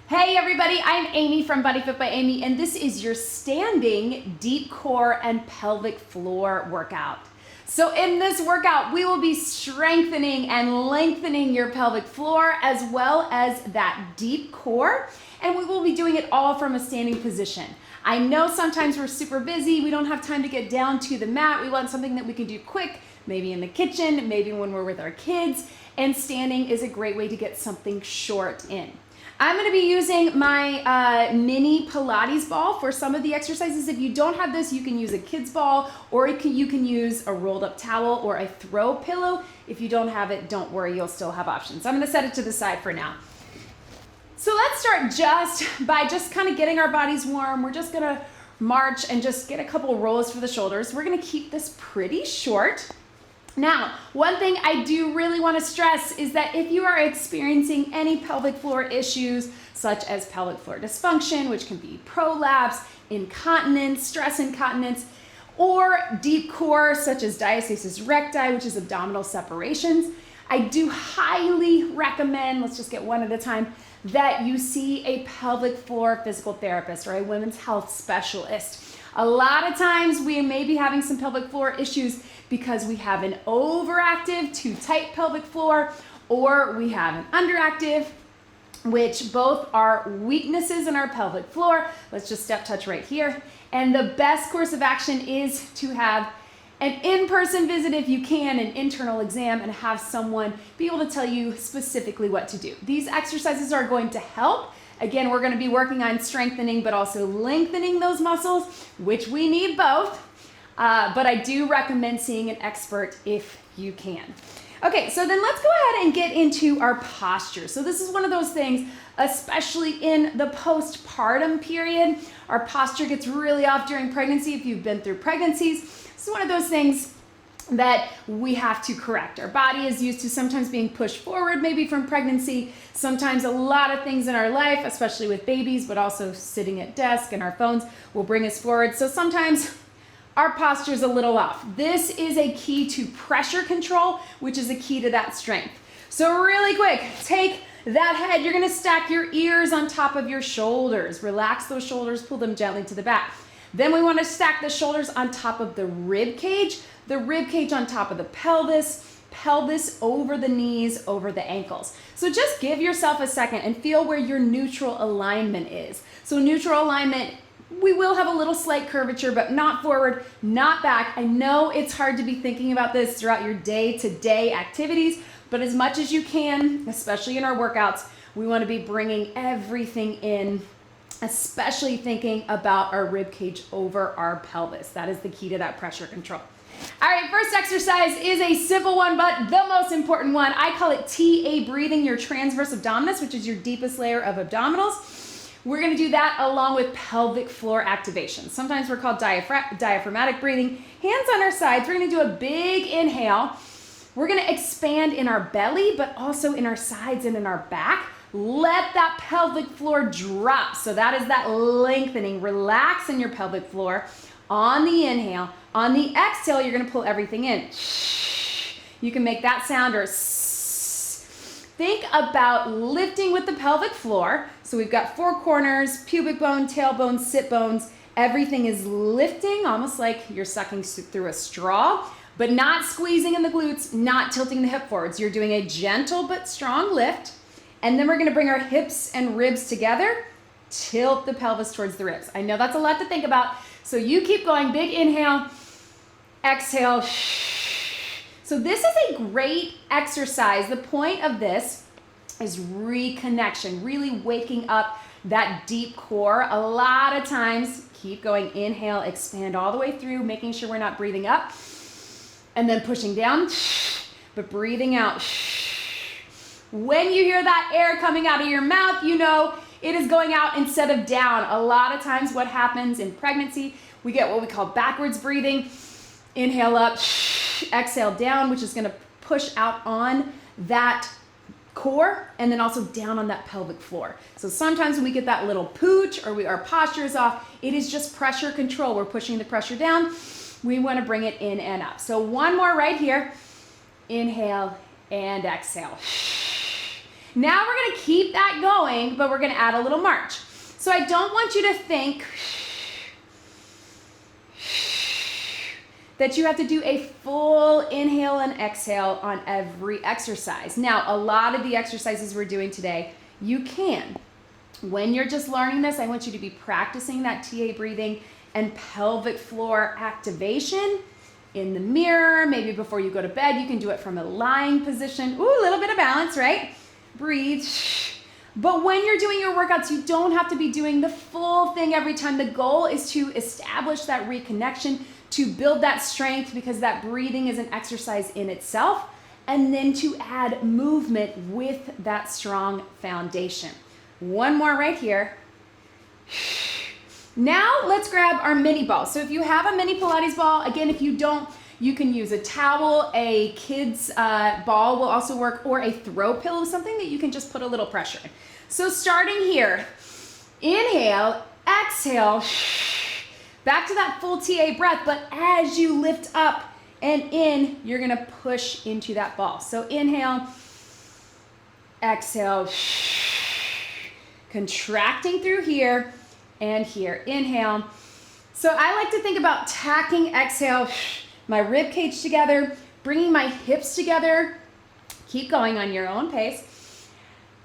Hey everybody, I'm Amy from BodyFit by Amy, and this is your standing deep core and pelvic floor workout. So in this workout, we will be strengthening and lengthening your pelvic floor as well as that deep core, and we will be doing it all from a standing position. I know sometimes we're super busy, we don't have time to get down to the mat, we want something that we can do quick, maybe in the kitchen, maybe when we're with our kids, and standing is a great way to get something short in. I'm going to be using my mini Pilates ball for some of the exercises. If you don't have this, you can use a kid's ball, or you can use a rolled up towel or a throw pillow. If you don't have it, don't worry, you'll still have options. I'm going to set it to the side for now. So let's start by kind of getting our bodies warm. We're just going to march and just get a couple rolls for the shoulders. We're going to keep this pretty short. Now, one thing I do really want to stress is that if you are experiencing any pelvic floor issues, such as pelvic floor dysfunction, which can be prolapse, incontinence, stress incontinence, or deep core, such as diastasis recti, which is abdominal separations, I do highly recommend, let's just get one at a time, that you see a pelvic floor physical therapist or a women's health specialist. A lot of times we may be having some pelvic floor issues because we have an overactive, too tight pelvic floor, or we have an underactive, which both are weaknesses in our pelvic floor. Let's just step touch right here. And the best course of action is to have an in-person visit if you can, an internal exam, and have someone be able to tell you specifically what to do. These exercises are going to help. Again, we're going to be working on strengthening but also lengthening those muscles, which we need both. But I do recommend seeing an expert if you can. Okay, so then let's go ahead and get into our posture. So this is one of those things, especially in the postpartum period. Our posture gets really off during pregnancy if you've been through pregnancies. It's one of those things that we have to correct. Our body is used to sometimes being pushed forward, maybe from pregnancy. Sometimes a lot of things in our life, especially with babies, but also sitting at desk and our phones will bring us forward. So sometimes our posture is a little off. This is a key to pressure control, which is a key to that strength. So really quick, take that head. You're gonna stack your ears on top of your shoulders. Relax those shoulders, pull them gently to the back. Then we wanna stack the shoulders on top of the rib cage on top of the pelvis over the knees, over the ankles. So just give yourself a second and feel where your neutral alignment is. So neutral alignment, we will have a little slight curvature, but not forward, not back. I know it's hard to be thinking about this throughout your day-to-day activities, but as much as you can, especially in our workouts, we want to be bringing everything in, especially thinking about our rib cage over our pelvis. That is the key to that pressure control. All right, first exercise is a simple one, but the most important one. I call it TA breathing, your transverse abdominis, which is your deepest layer of abdominals. We're gonna do that along with pelvic floor activation. Sometimes we're called diaphragmatic breathing. Hands on our sides, we're gonna do a big inhale. We're gonna expand in our belly, but also in our sides and in our back. Let that pelvic floor drop. So that is that lengthening. Relax in your pelvic floor on the inhale. On the exhale, you're gonna pull everything in. You can make that sound or think about lifting with the pelvic floor. So we've got four corners, pubic bone, tailbone, sit bones. Everything is lifting, almost like you're sucking through a straw, but not squeezing in the glutes, not tilting the hip forwards. You're doing a gentle but strong lift. And then we're gonna bring our hips and ribs together, tilt the pelvis towards the ribs. I know that's a lot to think about. So you keep going, big inhale, exhale. So this is a great exercise. The point of this is reconnection, really waking up that deep core. A lot of times, keep going, inhale, expand all the way through, making sure we're not breathing up, and then pushing down, but breathing out. When you hear that air coming out of your mouth, you know it is going out instead of down. A lot of times what happens in pregnancy, we get what we call backwards breathing. Inhale up, exhale down, which is gonna push out on that core and then also down on that pelvic floor. So sometimes when we get that little pooch or our posture is off, it is just pressure control. We're pushing the pressure down. We wanna bring it in and up. So one more right here. Inhale and exhale. Now we're gonna keep that going, but we're gonna add a little march. So I don't want you to think that you have to do a full inhale and exhale on every exercise. Now, a lot of the exercises we're doing today, you can. When you're just learning this, I want you to be practicing that TA breathing and pelvic floor activation in the mirror. Maybe before you go to bed, you can do it from a lying position. Ooh, a little bit of balance, right? Breathe. But when you're doing your workouts, you don't have to be doing the full thing every time. The goal is to establish that reconnection, to build that strength, because that breathing is an exercise in itself, and then to add movement with that strong foundation. One more right here. Now let's grab our mini ball. So if you have a mini Pilates ball, again, if you don't, you can use a towel, a kid's ball will also work, or a throw pillow, something that you can just put a little pressure in. So starting here, inhale, exhale, back to that full TA breath, but as you lift up and in, you're gonna push into that ball. So inhale, exhale, contracting through here and here. Inhale. So I like to think about tacking exhale, my rib cage together, bringing my hips together. Keep going on your own pace.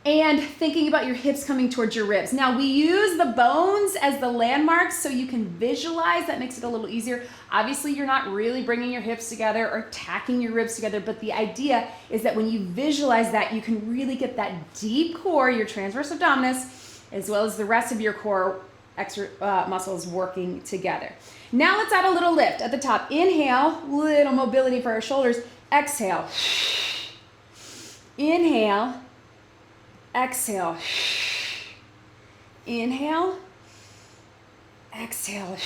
And thinking about your hips coming towards your ribs. Now we use the bones as the landmarks so you can visualize. That makes it a little easier. Obviously you're not really bringing your hips together or tacking your ribs together, but the idea is that when you visualize that, you can really get that deep core, your transverse abdominis, as well as the rest of your core muscles working together. Now let's add a little lift at the top. Inhale, little mobility for our shoulders. Exhale. Inhale. Exhale. Inhale. Exhale.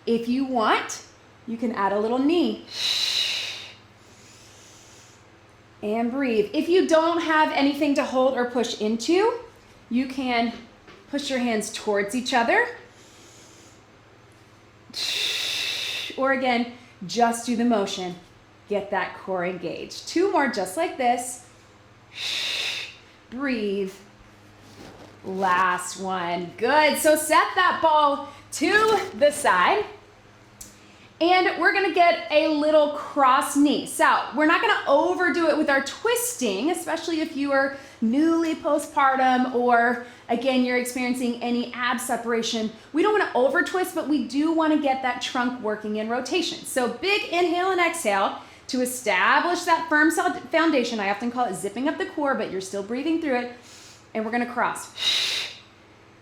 If you want, you can add a little knee. And breathe. If you don't have anything to hold or push into, you can push your hands towards each other. Or again, just do the motion. Get that core engaged. Two more just like this. Breathe. Last one. Good. So set that ball to the side. And we're going to get a little cross knee. So we're not going to overdo it with our twisting, especially if you are newly postpartum or, again, you're experiencing any ab separation. We don't want to over twist, but we do want to get that trunk working in rotation. So big inhale and exhale to establish that firm foundation. I often call it zipping up the core, but you're still breathing through it. And we're going to cross.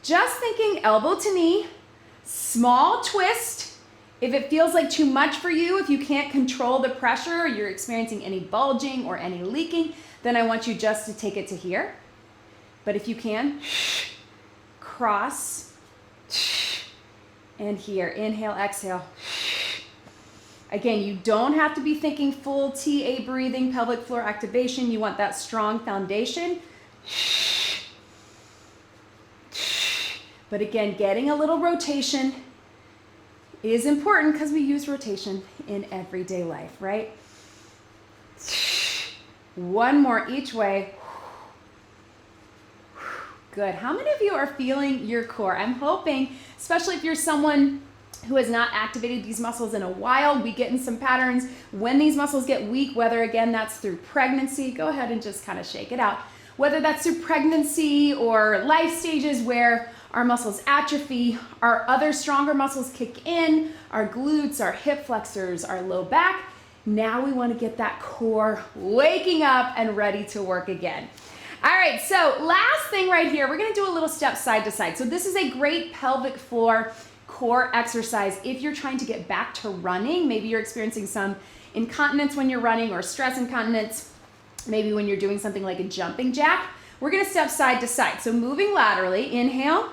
Just thinking elbow to knee, small twist. If it feels like too much for you, if you can't control the pressure, or you're experiencing any bulging or any leaking, then I want you just to take it to here. But if you can, cross and here. Inhale, exhale. Again, you don't have to be thinking full TA breathing, pelvic floor activation. You want that strong foundation. But again, getting a little rotation is important because we use rotation in everyday life, right? One more each way. Good. How many of you are feeling your core? I'm hoping, especially if you're someone who has not activated these muscles in a while, we get in some patterns when these muscles get weak, whether again that's through pregnancy. Go ahead and just kind of shake it out. Whether that's through pregnancy or life stages where our muscles atrophy, our other stronger muscles kick in, our glutes, our hip flexors, our low back. Now we want to get that core waking up and ready to work again. All right, so last thing right here, we're going to do a little step side to side. So this is a great pelvic floor core exercise if you're trying to get back to running. Maybe you're experiencing some incontinence when you're running or stress incontinence. Maybe when you're doing something like a jumping jack. We're going to step side to side. So moving laterally, inhale,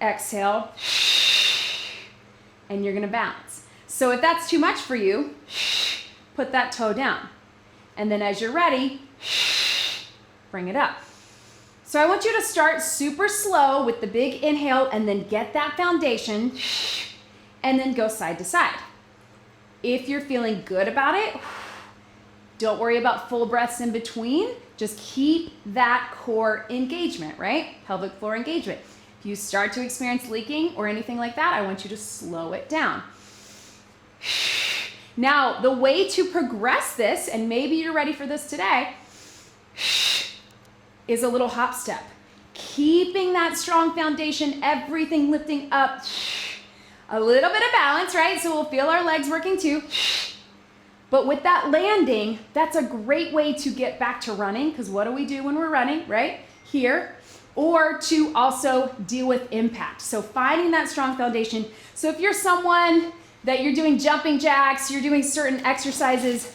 exhale, and you're going to balance. So if that's too much for you, put that toe down. And then as you're ready, bring it up. So I want you to start super slow with the big inhale and then get that foundation and then go side to side. If you're feeling good about it, don't worry about full breaths in between. Just keep that core engagement, right? Pelvic floor engagement. If you start to experience leaking or anything like that, I want you to slow it down. Now, the way to progress this, and maybe you're ready for this today, is a little hop step. Keeping that strong foundation, everything lifting up. A little bit of balance, right? So we'll feel our legs working too. But with that landing, that's a great way to get back to running, because what do we do when we're running, right? Here. Or to also deal with impact. So finding that strong foundation. So if you're someone that you're doing jumping jacks, you're doing certain exercises,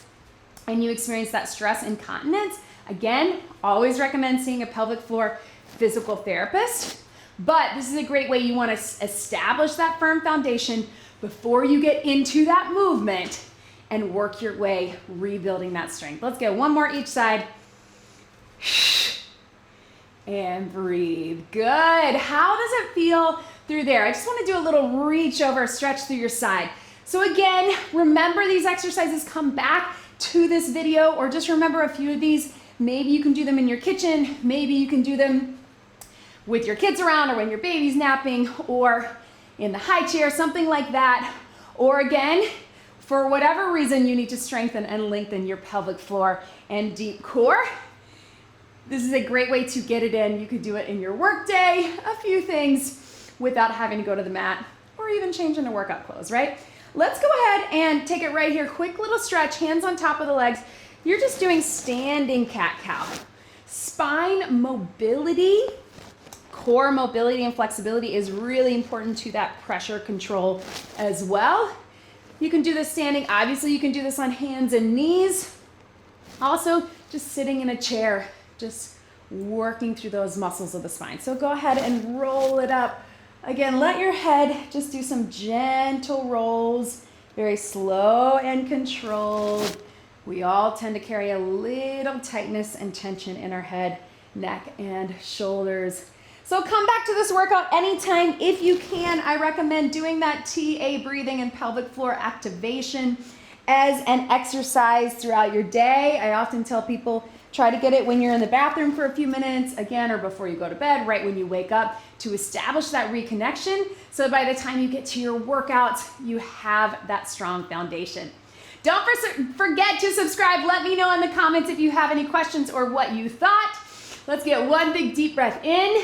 and you experience that stress incontinence, again, always recommend seeing a pelvic floor physical therapist. But this is a great way you want to establish that firm foundation before you get into that movement and work your way rebuilding that strength. Let's go one more each side. And breathe. Good. How does it feel through there? I just want to do a little reach over, stretch through your side. So again, remember these exercises, come back to this video, or just remember a few of these. Maybe you can do them in your kitchen. Maybe you can do them with your kids around, or when your baby's napping, or in the high chair, something like that. Or again, for whatever reason, you need to strengthen and lengthen your pelvic floor and deep core. This is a great way to get it in. You could do it in your work day, a few things without having to go to the mat or even change into workout clothes, right? Let's go ahead and take it right here. Quick little stretch, hands on top of the legs. You're just doing standing cat-cow. Spine mobility, core mobility and flexibility is really important to that pressure control as well. You can do this standing. Obviously, you can do this on hands and knees. Also, just sitting in a chair, just working through those muscles of the spine. So go ahead and roll it up. Again, let your head just do some gentle rolls, very slow and controlled. We all tend to carry a little tightness and tension in our head, neck, and shoulders. So come back to this workout anytime if you can. I recommend doing that TA breathing and pelvic floor activation as an exercise throughout your day. I often tell people, try to get it when you're in the bathroom for a few minutes, again, or before you go to bed, right when you wake up, to establish that reconnection. So by the time you get to your workouts, you have that strong foundation. Don't forget to subscribe. Let me know in the comments if you have any questions or what you thought. Let's get one big deep breath in.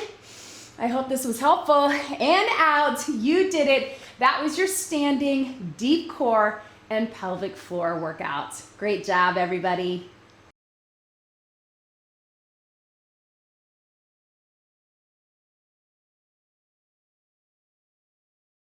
I hope this was helpful. And out. You did it. That was your standing deep core and pelvic floor workout. Great job, everybody.